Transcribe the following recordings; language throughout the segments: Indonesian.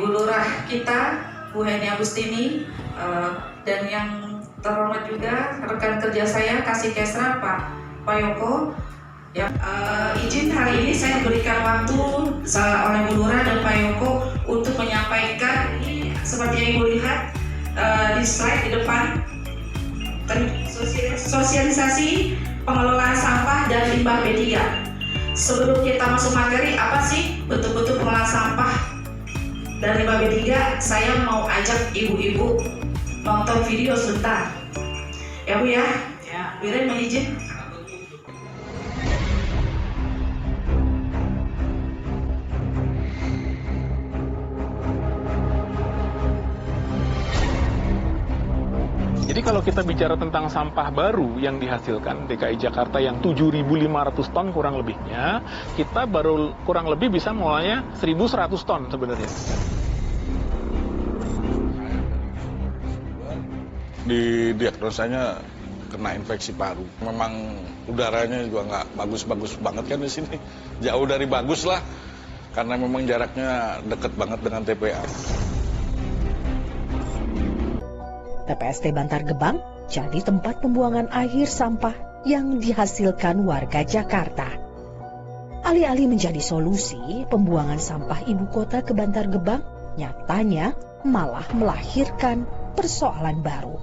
Ibu Lurah kita, Bu Heni Agustini, dan yang terhormat juga rekan kerja saya Kasih Kesra Pak Yoko. Ya, izin hari ini saya berikan waktu oleh Bu Lurah dan Pak Yoko untuk menyampaikan ini seperti yang Ibu lihat di slide di depan, sosialisasi pengelolaan sampah dan limbah B3. Sebelum kita masuk materi, apa sih bentuk-bentuk pengelolaan sampah dan limbah B3? Saya mau ajak ibu-ibu nonton video sebentar. Ya Bu ya? Ya. Wiren izin. Jadi kalau kita bicara tentang sampah baru yang dihasilkan DKI Jakarta yang 7.500 ton kurang lebihnya, kita baru kurang lebih bisa mulainya 1.100 ton sebenarnya. Di diagnosanya kena infeksi paru. Memang udaranya juga nggak bagus-bagus banget kan di sini. Jauh dari bagus lah, karena memang jaraknya deket banget dengan TPA. TPST Bantar Gebang jadi tempat pembuangan akhir sampah yang dihasilkan warga Jakarta. Alih-alih menjadi solusi pembuangan sampah ibu kota ke Bantar Gebang, nyatanya malah melahirkan persoalan baru.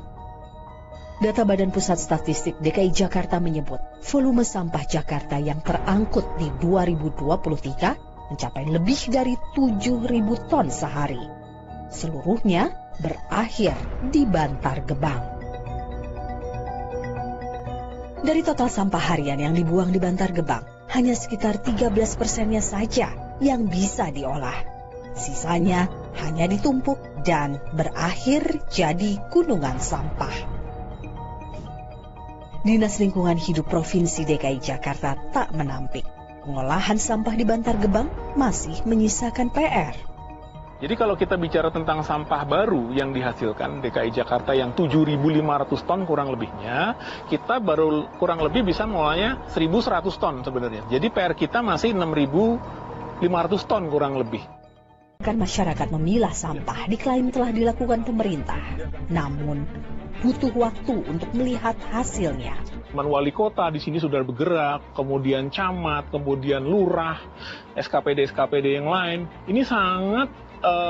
Data Badan Pusat Statistik DKI Jakarta menyebut volume sampah Jakarta yang terangkut di 2023 mencapai lebih dari 7.000 ton sehari. Seluruhnya berakhir di Bantar Gebang. Dari total sampah harian yang dibuang di Bantar Gebang, hanya sekitar 13%-nya saja yang bisa diolah. Sisanya hanya ditumpuk dan berakhir jadi gunungan sampah. Dinas Lingkungan Hidup Provinsi DKI Jakarta tak menampik. Pengolahan sampah di Bantar Gebang masih menyisakan PR. Jadi kalau kita bicara tentang sampah baru yang dihasilkan DKI Jakarta yang 7.500 ton kurang lebihnya, kita baru kurang lebih bisa mulainya 1.100 ton sebenarnya. Jadi PR kita masih 6.500 ton kurang lebih. Masyarakat memilah sampah diklaim telah dilakukan pemerintah, namun butuh waktu untuk melihat hasilnya. Wali kota di sini sudah bergerak, kemudian camat, kemudian lurah, SKPD yang lain. Ini sangat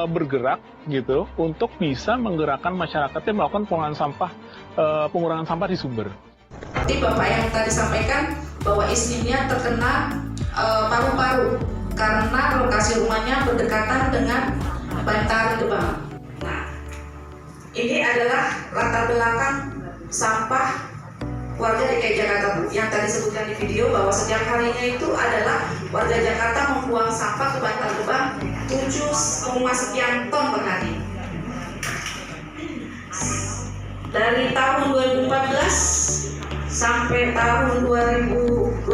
bergerak gitu untuk bisa menggerakkan masyarakatnya melakukan pengurangan sampah di sumber. Tadi Bapak yang tadi sampaikan bahwa istrinya terkena paru-paru karena lokasi rumahnya berdekatan dengan Bantar Gebang. Nah, ini adalah latar belakang sampah warga DKI Jakarta Bu, yang tadi sebutkan di video bahwa setiap harinya itu adalah warga Jakarta membuang sampah ke Bantar Gebang 7, sekian ton per hari. Dari tahun 2014 sampai tahun 2019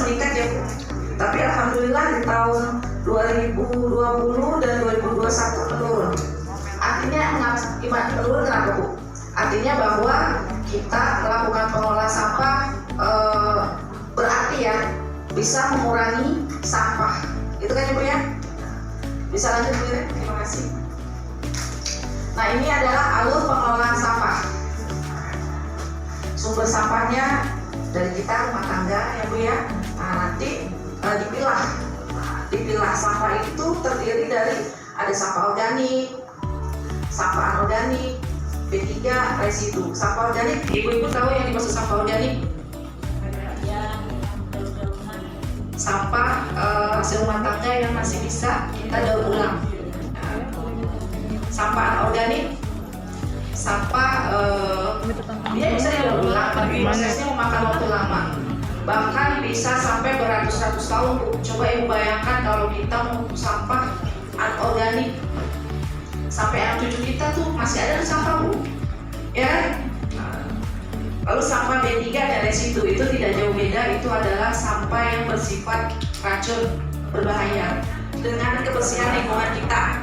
meningkat ya Bu. Tapi alhamdulillah di tahun 2020 dan 2021 menurun. Artinya gimana menurun kenapa Bu? Artinya bahwa kita melakukan pengolahan sampah berarti ya bisa mengurangi sampah. Itu kan ya Bu ya? Bisa lanjut Bu ya? Terima kasih. Nah ini adalah alur pengelolaan sampah. Sumber sampahnya dari kita rumah tangga ya Bu ya. Nah nanti dipilah sampah itu terdiri dari ada sampah organik, sampah anorganik, B3, residu. Sampah organik, ibu-ibu tahu yang dimaksud sampah organik? Sampah hasil rumah tangga yang masih bisa kita daur ulang. Sampah anorganik, sampah dia bisa daur ulang, tapi prosesnya memakan waktu lama. Bahkan bisa sampai beratus-ratus tahun Bu. Coba ibu bayangkan kalau kita mau sampah anorganik, sampai anak cucu kita tuh masih ada sampah Bu, ya. Lalu sampah B3 dan residu itu tidak jauh beda, itu adalah sampah yang bersifat racun berbahaya dengan kebersihan lingkungan kita.